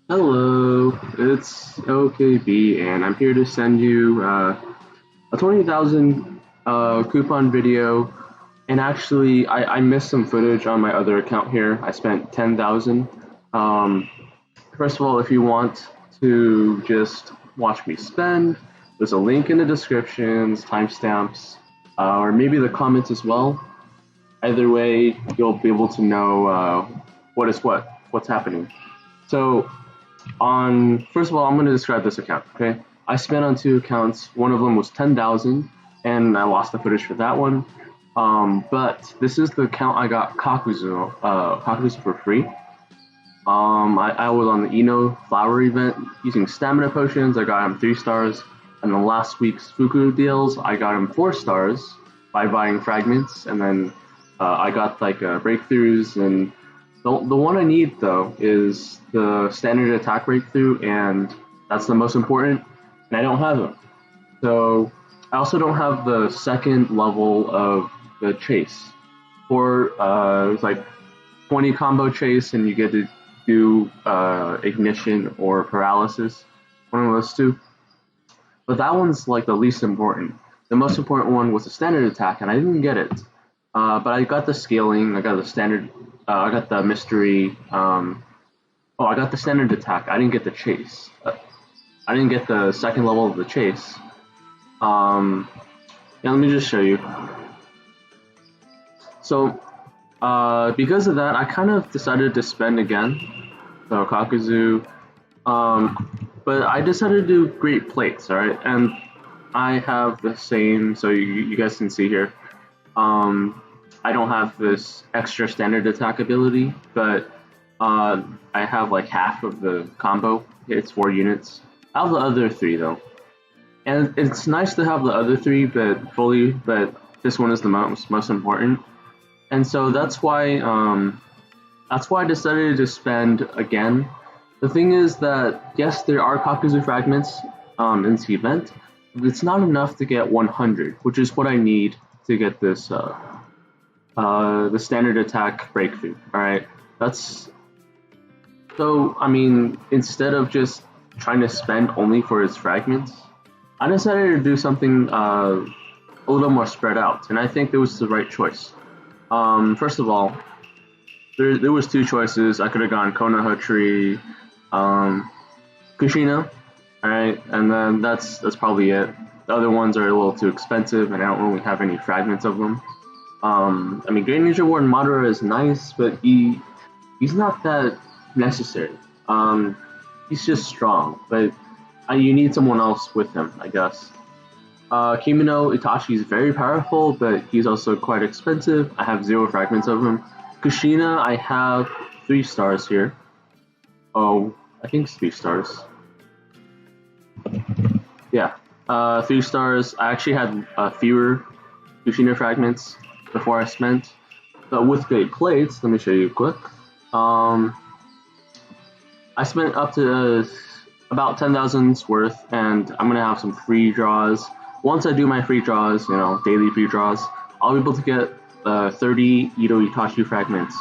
Hello, it's OKB, and I'm here to send you a 20,000 coupon video. And actually, I missed some footage on my other account here. I spent 10,000. Um, First of all, if you want to just watch me spend, there's a link in the descriptions, timestamps, or maybe the comments as well. Either way, you'll be able to know what's happening. So on first of all, I'm going to describe this account. Okay, I spent on two accounts. One of them was 10,000, and I lost the footage for that one. But this is the account I got Kakuzu for free. I was on the Eno flower event using stamina potions. I got him 3 stars, and then last week's Fuku deals, I got him 4 stars by buying fragments, and then I got like breakthroughs. And the one I need though is the standard attack breakthrough, and that's the most important. And I don't have them. So I also don't have the second level of the chase. For it's like 20 combo chase, and you get to do ignition or paralysis, one of those two. But that one's like the least important. The most important one was the standard attack, and I didn't get it. But I got the scaling. I got the standard. I got the mystery. I got the standard attack. I didn't get the chase. I didn't get the second level of the chase. Yeah, let me just show you. So, because of that, I kind of decided to spend again. So Kakuzu. But I decided to do great plates. All right, and I have the same. So you guys can see here. I don't have this extra standard attack ability, but I have like half of the combo. It's 4 units. I have the other 3 though, and it's nice to have the other 3, but this one is the most important. And so that's why I decided to spend again. The thing is that yes, there are Kakuzu fragments in this event, but it's not enough to get 100, which is what I need to get this the standard attack breakthrough. All right, that's so. I mean, instead of just trying to spend only for its fragments, I decided to do something a little more spread out, and I think it was the right choice. First of all, there was 2 choices. I could have gone Konoha Kushina, alright, and then that's probably it. The other ones are a little too expensive, and I don't really have any fragments of them. I mean, Great Ninja Warden Madara is nice, but he's not that necessary. He's just strong, but you need someone else with him, I guess. Edo Itachi is very powerful, but he's also quite expensive. I have 0 fragments of him. Kushina, I have 3 stars here. Oh, I think it's 3 stars. Yeah, 3 stars. I actually had fewer Kushina fragments before I spent, but with great plates, let me show you quick. I spent up to about 10,000's worth, and I'm gonna have some free draws. Once I do my free draws, daily free draws, I'll be able to get 30 Edo Itachi fragments.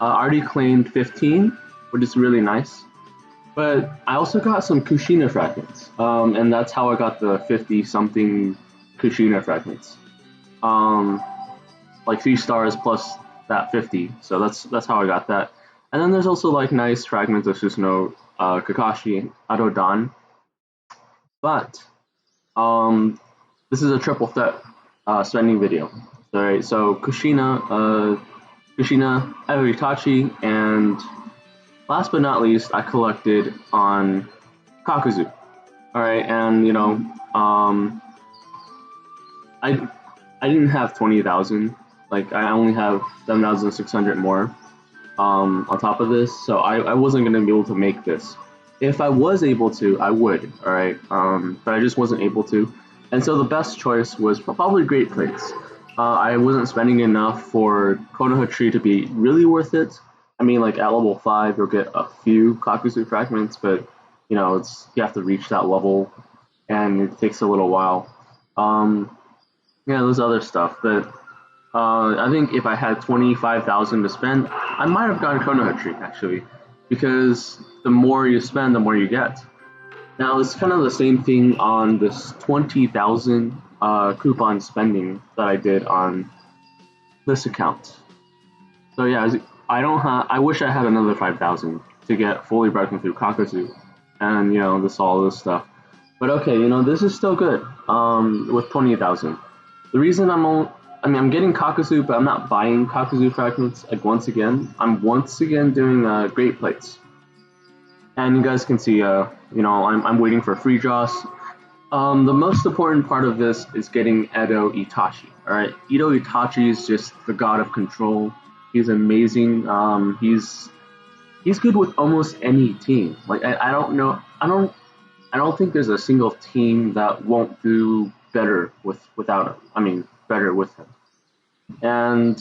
I already claimed 15, which is really nice. But I also got some Kushina fragments, and that's how I got the 50-something Kushina fragments. Like 3 stars plus that 50, so that's how I got that. And then there's also like nice fragments of Susanoo, Kakashi, Adodan. But this is a triple threat spending video. Alright, so Kushina, Edo Itachi, and last but not least, I collected on Kakuzu. Alright, and I didn't have 20,000. Like, I only have 7,600 more on top of this, so I wasn't going to be able to make this. If I was able to, I would, alright, but I just wasn't able to. And so the best choice was probably Great Plates. I wasn't spending enough for Konoha to be really worth it. I mean, like at level 5, you'll get a few Kakuzu fragments, but you have to reach that level, and it takes a little while. There's other stuff, but I think if I had 25,000 to spend, I might have gotten Konoha actually. because the more you spend, the more you get. Now it's kind of the same thing on this 20,000 coupon spending that I did on this account. So yeah, I don't have. I wish I had another 5,000 to get fully broken through Kakuzu, and all this stuff. But okay, this is still good. With 20,000. The reason I'm getting Kakuzu, but I'm not buying Kakuzu fragments. Like once again, I'm doing great plates. And you guys can see, I'm waiting for free draws. The most important part of this is getting Edo Itachi. All right, Edo Itachi is just the god of control. He's amazing. He's good with almost any team. Like I don't know. I don't think there's a single team that won't do better without him. I mean, better with him. And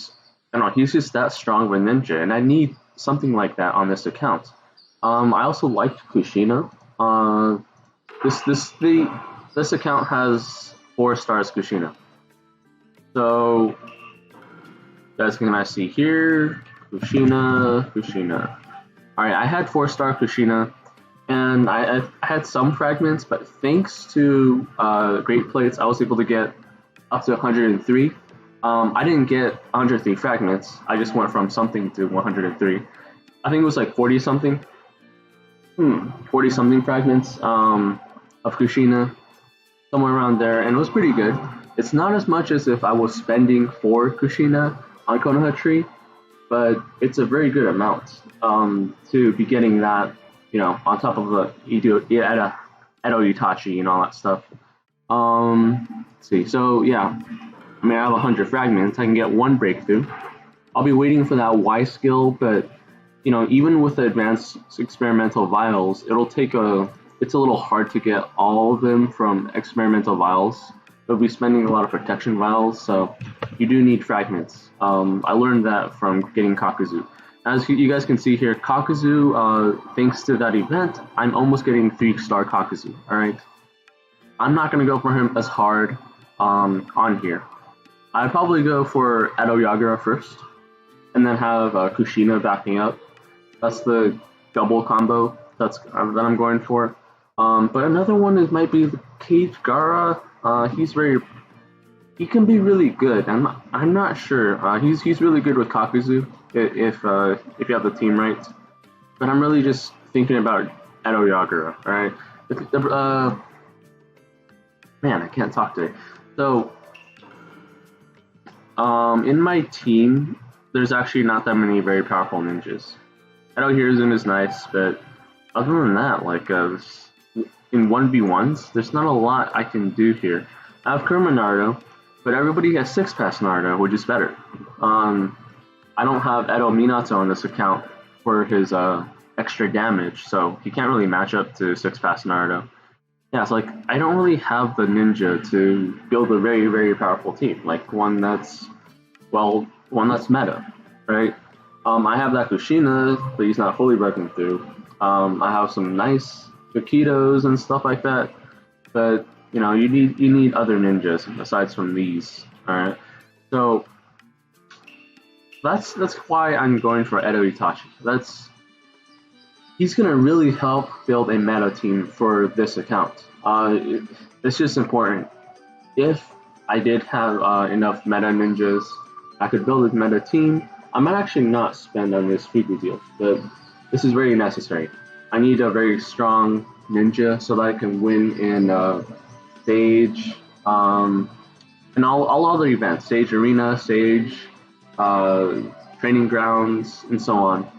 I don't know. He's just that strong of a ninja, and I need something like that on this account. I also liked Kushina. This account has 4 stars Kushina. So you guys can see here, Kushina. All right, I had 4-star Kushina, and I had some fragments, but thanks to great plates, I was able to get up to 103. I didn't get 103 fragments. I just went from something to 103. I think it was like 40 something. 40 something fragments of Kushina, somewhere around there, and it was pretty good. It's not as much as if I was spending for Kushina on Konoha Tree, but it's a very good amount to be getting that, on top of the Edo Itachi and all that stuff. Let's see. So yeah, I have 100 fragments. I can get 1 breakthrough. I'll be waiting for that Y skill, but even with the advanced experimental vials, it's a little hard to get all of them from experimental vials. You'll be spending a lot of protection vials, so you do need fragments. I learned that from getting Kakuzu. As you guys can see here, Kakuzu, thanks to that event, I'm almost getting 3-star Kakuzu, alright? I'm not going to go for him as hard on here. I'd probably go for Edo Yagura first, and then have Kushina backing up. That's the double combo that I'm going for. But another one might be the Cage Gara. He can be really good. I'm not sure. He's really good with Kakuzu if you have the team right. But I'm really just thinking about Edo Yagura. All right. Man, I can't talk today. So in my team, there's actually not that many very powerful ninjas. Edo Hiruzen is nice, but other than that, like in 1v1s, there's not a lot I can do here. I have Kurama Naruto, but everybody has 6-pass Naruto, which is better. I don't have Edo Minato on this account for his extra damage, so he can't really match up to 6-pass Naruto. Yeah, it's like I don't really have the ninja to build a very, very powerful team, like one that's meta, right? I have that Kushina, but he's not fully broken through. I have some nice Kikitos and stuff like that, but you need other ninjas aside from these. All right, so that's why I'm going for Edo Itachi. He's gonna really help build a meta team for this account. It's just important. If I did have enough meta ninjas, I could build a meta team. I might actually not spend on this Fuku deal, but this is very necessary. I need a very strong ninja so that I can win in Stage, and all other events, Stage Arena, Stage, Training Grounds, and so on.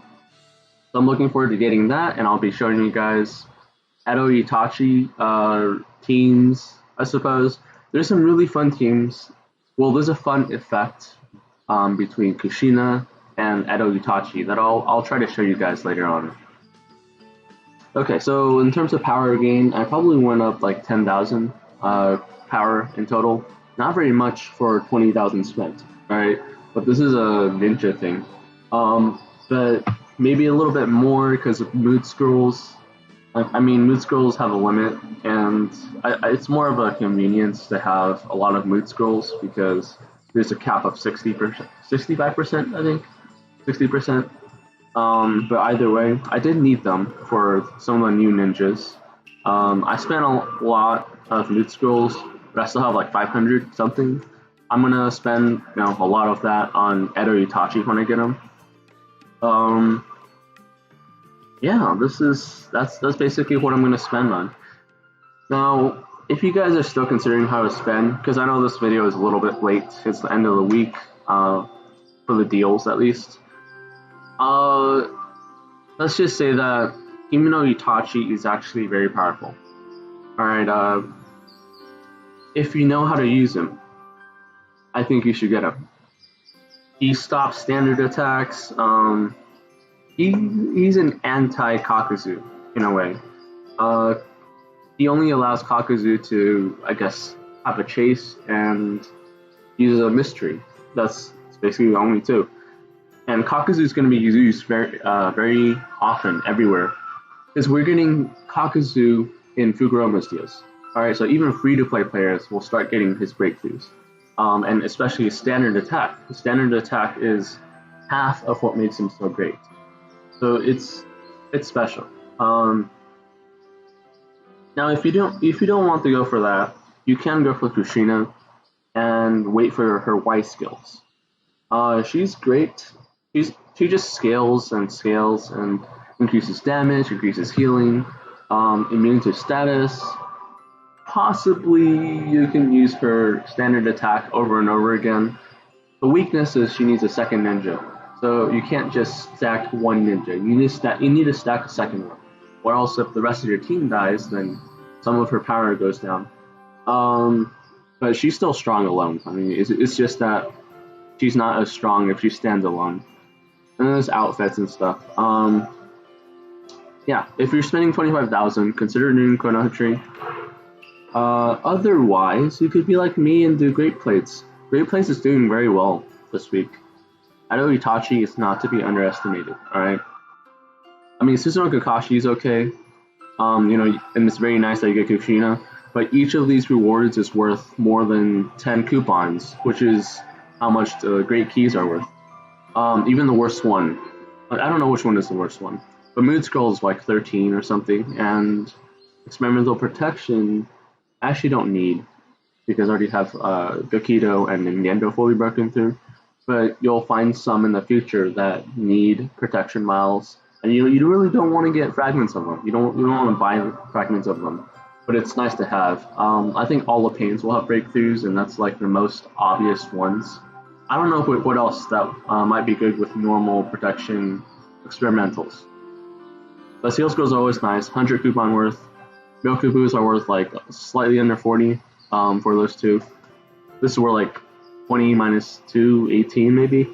So I'm looking forward to getting that, and I'll be showing you guys Edo Itachi teams, I suppose. There's some really fun teams. Well, there's a fun effect between Kushina and Edo Itachi that I'll try to show you guys later on. Okay, so in terms of power gain, I probably went up like 10,000 power in total. Not very much for 20,000 spent, alright? But this is a ninja thing. But maybe a little bit more because of mood scrolls. I mean, mood scrolls have a limit, and it's more of a convenience to have a lot of mood scrolls because there's a cap of 60%, 65%, I think, 60%. But either way, I did need them for some of the new ninjas. I spent a lot of loot scrolls, but I still have like 500 something. I'm gonna spend a lot of that on Edo Itachi when I get him. Um, yeah, that's basically what I'm gonna spend on. Now, if you guys are still considering how to spend, because I know this video is a little bit late, it's the end of the week, for the deals at least. Let's just say that even though Itachi is actually very powerful, alright, if you know how to use him, I think you should get him. He stops standard attacks, he's an anti-Kakuzu, in a way. He only allows Kakuzu to, I guess, have a chase and use a mystery. That's basically the only two. And Kakuzu is going to be used very often everywhere, because we're getting Kakuzu in Fukuroma's deals. Alright, so even free-to-play players will start getting his breakthroughs. And especially his standard attack. His standard attack is half of what makes him so great. So it's special. Now, if you don't want to go for that, you can go for Kushina and wait for her Y skills. She's great. She just scales and increases damage, increases healing, immune to status. Possibly you can use her standard attack over and over again. The weakness is she needs a second ninja, so you can't just stack one ninja. You need to stack a second one, or else if the rest of your team dies, then some of her power goes down. But she's still strong alone. I mean, it's just that she's not as strong if she stands alone. And then there's outfits and stuff. Yeah, if you're spending 25,000, consider doing Konoha. Otherwise, you could be like me and do Great Plates. Great Plates is doing very well this week. Edo Itachi is not to be underestimated, alright? I mean, Susanoo Kakashi is okay, and it's very nice that you get Kushina, but each of these rewards is worth more than 10 coupons, which is how much the Great Keys are worth. Even the worst one, I don't know which one is the worst one, but Mood Scroll is like 13 or something, and Experimental Protection I actually don't need, because I already have Gakido and Nintendo fully broken through, but you'll find some in the future that need protection miles, and you really don't want to get fragments of them. You don't want to buy fragments of them, but it's nice to have. I think all the paints will have breakthroughs, and that's like the most obvious ones. I don't know what else that might be good with normal protection experimentals. But Seal Scrolls are always nice, 100 coupon worth. Myokubu's are worth like slightly under 40 for those two. This is worth like 20 minus 2, 18 maybe.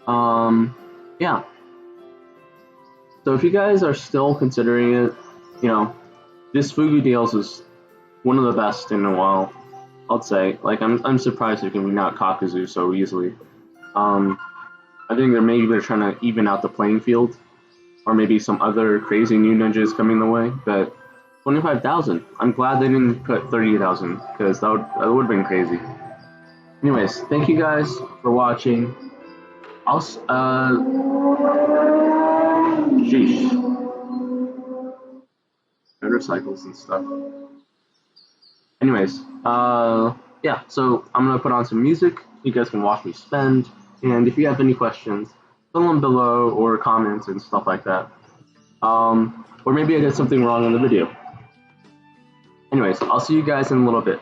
Yeah. So if you guys are still considering it, this Fuku deals is one of the best in a while, I'd say. Like, I'm surprised you can knock Kakuzu so easily. I think they're trying to even out the playing field, or maybe some other crazy new ninjas coming the way, but 25,000. I'm glad they didn't put 30,000, because that would have been crazy. Anyways, thank you guys for watching. Sheesh. Motorcycles and stuff. Anyways, yeah, so I'm gonna put on some music. You guys can watch me spend, and if you have any questions, put them below, or comments and stuff like that. Or maybe I did something wrong in the video. Anyways, I'll see you guys in a little bit.